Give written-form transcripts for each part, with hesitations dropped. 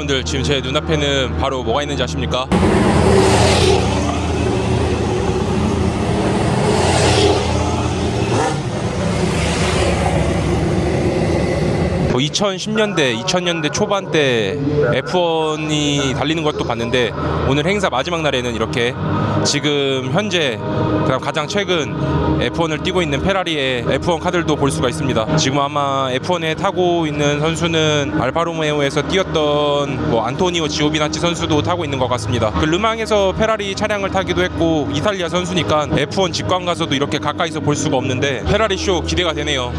여러분들 지금 제 눈앞에는 바로 뭐가 있는지 아십니까? 2010년대, 2000년대 초반대 F1이 달리는 것도 봤는데 오늘 행사 마지막 날에는 이렇게 지금 현재 가장 최근 F1을 뛰고 있는 페라리의 F1 카들도 볼 수가 있습니다. 지금 아마 F1에 타고 있는 선수는 알파로메오에서 뛰었던 안토니오 지오비나치 선수도 타고 있는 것 같습니다. 그 르망에서 페라리 차량을 타기도 했고 이탈리아 선수니까 F1 직관 가서도 이렇게 가까이서 볼 수가 없는데 페라리 쇼 기대가 되네요.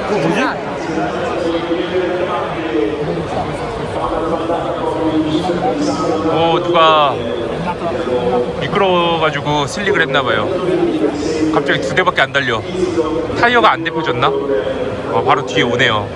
그거 뭐지? 누가 미끄러워가지고 슬릭을 했나봐요. 갑자기 2대밖에 안 달려. 타이어가 안 데펴졌나? 바로 뒤에 오네요.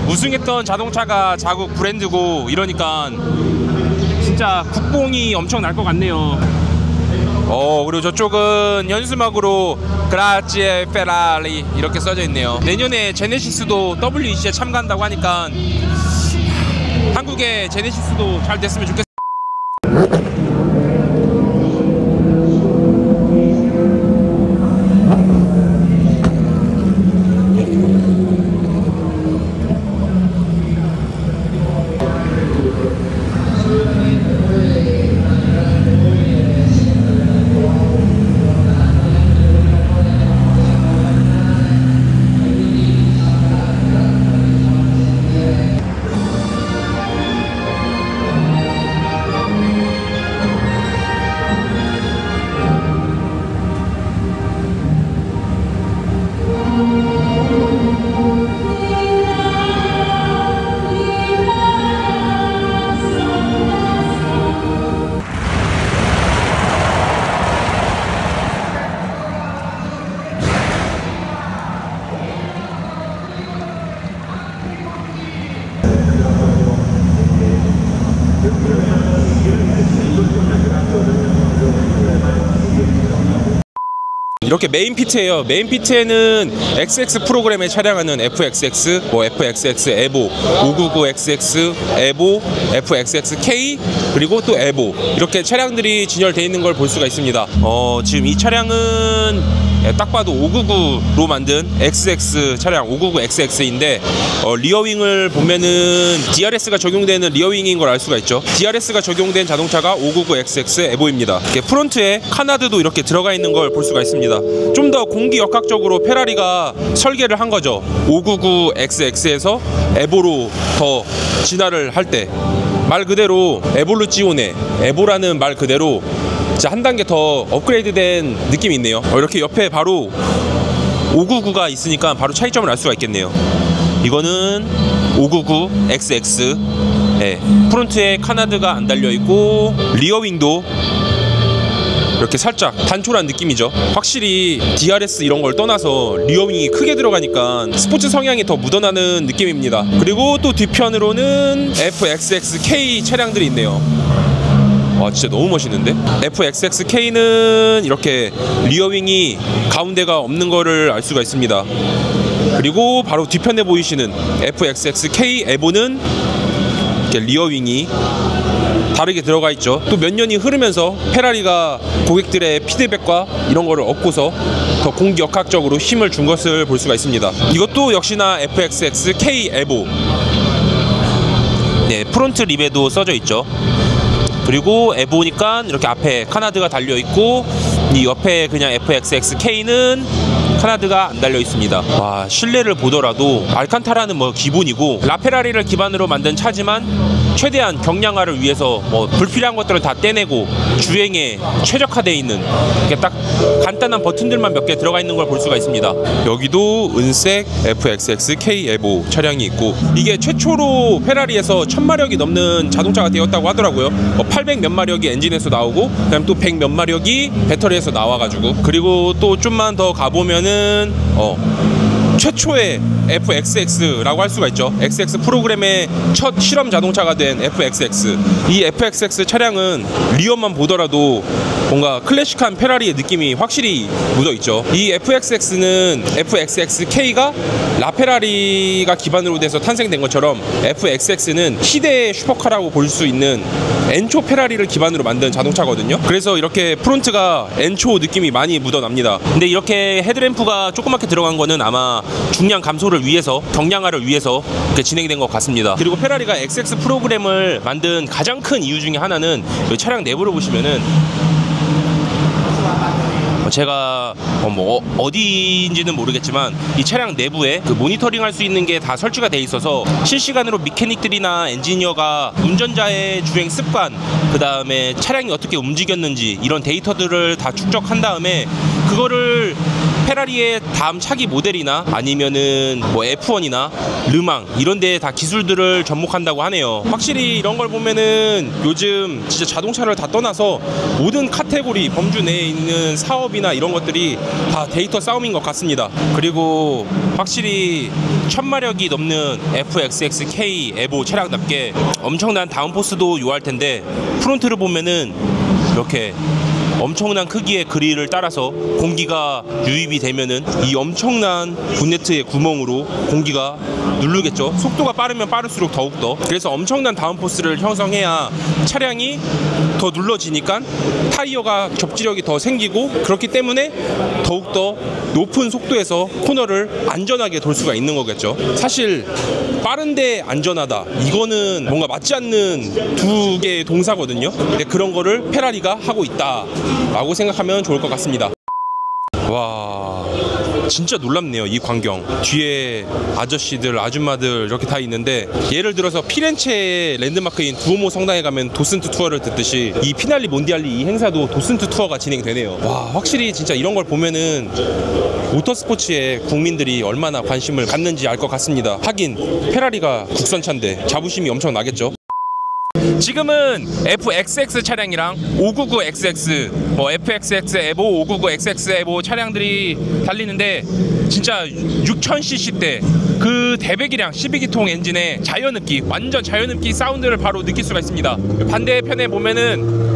우승했던 자동차가 자국 브랜드고 이러니까 진짜 국뽕이 엄청 날 것 같네요. 그리고 저쪽은 현수막으로 그라치에 페라리 이렇게 써져 있네요. 내년에 제네시스도 WEC에 참가한다고 하니까 한국의 제네시스도 잘 됐으면 좋겠어요. 이렇게 메인 피트예요. 메인 피트에는 XX 프로그램에 촬영하는 FXX, FXX 에보, 599XX, 에보, FXXK 그리고 또 에보 이렇게 차량들이 진열되어 있는 걸 볼 수가 있습니다. 지금 이 차량은 딱 봐도 599로 만든 XX 차량 599XX인데 리어윙을 보면은 DRS가 적용되는 리어윙인 걸 알 수가 있죠. DRS가 적용된 자동차가 599XX 에보입니다. 프론트에 카나드도 이렇게 들어가 있는 걸 볼 수가 있습니다. 좀 더 공기역학적으로 페라리가 설계를 한 거죠. 599XX에서 에보로 더 진화를 할 때 말 그대로 에볼루지오네, 에보라는 말 그대로 한 단계 더 업그레이드된 느낌이 있네요. 이렇게 옆에 바로 599가 있으니까 바로 차이점을 알 수가 있겠네요. 이거는 599XX 네, 프론트에 카나드가 안 달려있고 리어윙도 이렇게 살짝 단촐한 느낌이죠. 확실히 DRS 이런 걸 떠나서 리어윙이 크게 들어가니까 스포츠 성향이 더 묻어나는 느낌입니다. 그리고 또 뒤편으로는 FXXK 차량들이 있네요. 와, 진짜 너무 멋있는데? FXXK는 이렇게 리어윙이 가운데가 없는 거를 알 수가 있습니다. 그리고 바로 뒤편에 보이시는 FXXK 에보는 이렇게 리어윙이 다르게 들어가 있죠. 또 몇 년이 흐르면서 페라리가 고객들의 피드백과 이런 거를 얻고서 더 공격학적으로 힘을 준 것을 볼 수가 있습니다. 이것도 역시나 FXXK 에보. 네, 프론트 립에도 써져 있죠. 그리고 에보니까 이렇게 앞에 카나드가 달려 있고 이 옆에 그냥 FXXK는 카나드가 안 달려 있습니다. 와, 실내를 보더라도 알칸타라는 뭐 기본이고 라페라리를 기반으로 만든 차지만 최대한 경량화를 위해서 뭐 불필요한 것들을 다 떼내고 주행에 최적화되어 있는 이렇게 딱 간단한 버튼들만 몇 개 들어가 있는 걸 볼 수가 있습니다. 여기도 은색 FXXK 에보 차량이 있고 이게 최초로 페라리에서 1000마력이 넘는 자동차가 되었다고 하더라고요. 800 몇 마력이 엔진에서 나오고 그다음 또 100 몇 마력이 배터리에서 나와가지고 그리고 또 좀만 더 가보면은 최초의 FXX라고 할 수가 있죠. XX 프로그램의 첫 실험 자동차가 된 FXX. 이 FXX 차량은 리어만 보더라도 뭔가 클래식한 페라리의 느낌이 확실히 묻어있죠. 이 FXX는 FXXK가 라페라리가 기반으로 돼서 탄생된 것처럼 FXX는 시대의 슈퍼카라고 볼 수 있는 엔초 페라리를 기반으로 만든 자동차거든요. 그래서 이렇게 프론트가 엔초 느낌이 많이 묻어납니다. 근데 이렇게 헤드램프가 조그맣게 들어간 거는 아마 중량 감소를 위해서 경량화를 위해서 이렇게 진행된 것 같습니다. 그리고 페라리가 XX 프로그램을 만든 가장 큰 이유 중에 하나는 이 차량 내부를 보시면은 제가 어디인지는 모르겠지만 이 차량 내부에 그 모니터링 할 수 있는 게 다 설치가 돼 있어서 실시간으로 미케닉들이나 엔지니어가 운전자의 주행 습관, 그 다음에 차량이 어떻게 움직였는지 이런 데이터들을 다 축적한 다음에 그거를 페라리의 다음 차기 모델이나 아니면은 뭐 F1이나 르망 이런 데에 다 기술들을 접목한다고 하네요. 확실히 이런 걸 보면은 요즘 진짜 자동차를 다 떠나서 모든 카테고리 범주 내에 있는 사업이나 이런 것들이 다 데이터 싸움인 것 같습니다. 그리고 확실히 1000마력이 넘는 FXXK 에보 차량답게 엄청난 다운포스도 요할 텐데 프론트를 보면은 이렇게 엄청난 크기의 그릴을 따라서 공기가 유입이 되면은 이 엄청난 본네트의 구멍으로 공기가 누르겠죠. 속도가 빠르면 빠를수록 더욱더. 그래서 엄청난 다운포스를 형성해야 차량이 더 눌러지니까 타이어가 접지력이 더 생기고 그렇기 때문에 더욱더 높은 속도에서 코너를 안전하게 돌 수가 있는 거겠죠. 사실 빠른데 안전하다 이거는 뭔가 맞지 않는 두 개의 동사거든요. 근데 그런 거를 페라리가 하고 있다 라고 생각하면 좋을 것 같습니다. 와, 진짜 놀랍네요. 이 광경 뒤에 아저씨들 아줌마들 이렇게 다 있는데 예를 들어서 피렌체의 랜드마크인 두오모 성당에 가면 도슨트 투어를 듣듯이 이 피날리 몬디알리 이 행사도 도슨트 투어가 진행되네요. 와, 확실히 진짜 이런 걸 보면은 모터스포츠에 국민들이 얼마나 관심을 갖는지 알 것 같습니다. 하긴 페라리가 국산차인데 자부심이 엄청 나겠죠. 지금은 FXX 차량이랑 599XX, 뭐 FXX 에보, 599XX 에보 차량들이 달리는데 진짜 6000cc대 그 대배기량 12기통 엔진의 자연흡기, 완전 자연흡기 사운드를 바로 느낄 수가 있습니다. 반대편에 보면은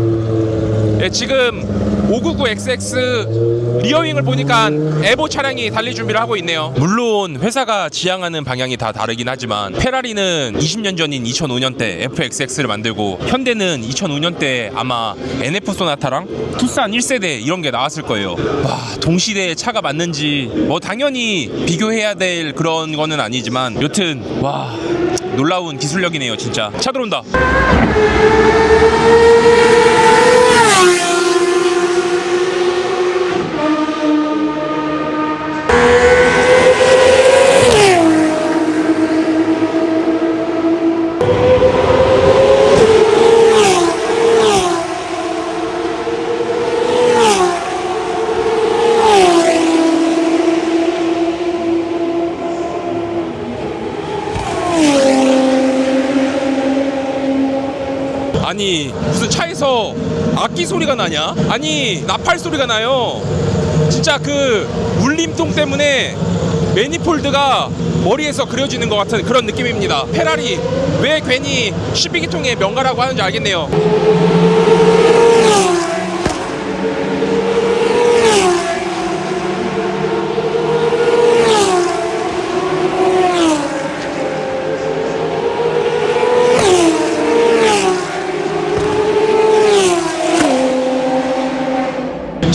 지금 599XX 리어윙을 보니까 에보 차량이 달릴 준비를 하고 있네요. 물론 회사가 지향하는 방향이 다 다르긴 하지만 페라리는 20년 전인 2005년대 FXX를 만들고 현대는 2005년대 아마 NF 소나타랑 투싼 1세대 이런 게 나왔을 거예요. 와, 동시대의 차가 맞는지 뭐 당연히 비교해야 될 그런 거는 아니지만 여튼 와, 놀라운 기술력이네요. 진짜. 차 들어온다. 아니 무슨 차에서 악기 소리가 나냐? 아니 나팔 소리가 나요. 진짜 그 울림통 때문에 매니폴드가 머리에서 그려지는 것 같은 그런 느낌입니다. 페라리 왜 괜히 12기통의 명가라고 하는지 알겠네요.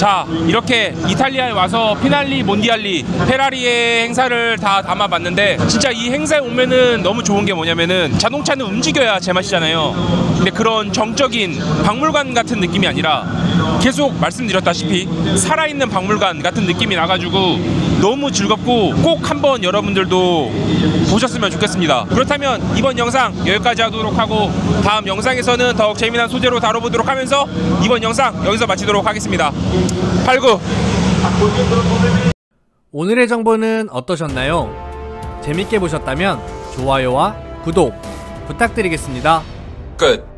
자, 이렇게 이탈리아에 와서 피날리 몬디알리 페라리의 행사를 다 담아봤는데 진짜 이 행사에 오면은 너무 좋은 게 뭐냐면은 자동차는 움직여야 제맛이잖아요. 근데 그런 정적인 박물관 같은 느낌이 아니라 계속 말씀드렸다시피 살아있는 박물관 같은 느낌이 나가지고 너무 즐겁고 꼭 한번 여러분들도 보셨으면 좋겠습니다. 그렇다면 이번 영상 여기까지 하도록 하고 다음 영상에서는 더욱 재미난 소재로 다뤄보도록 하면서 이번 영상 여기서 마치도록 하겠습니다. 89. 오늘의 정보는 어떠셨나요? 재밌게 보셨다면 좋아요와 구독 부탁드리겠습니다. 끝.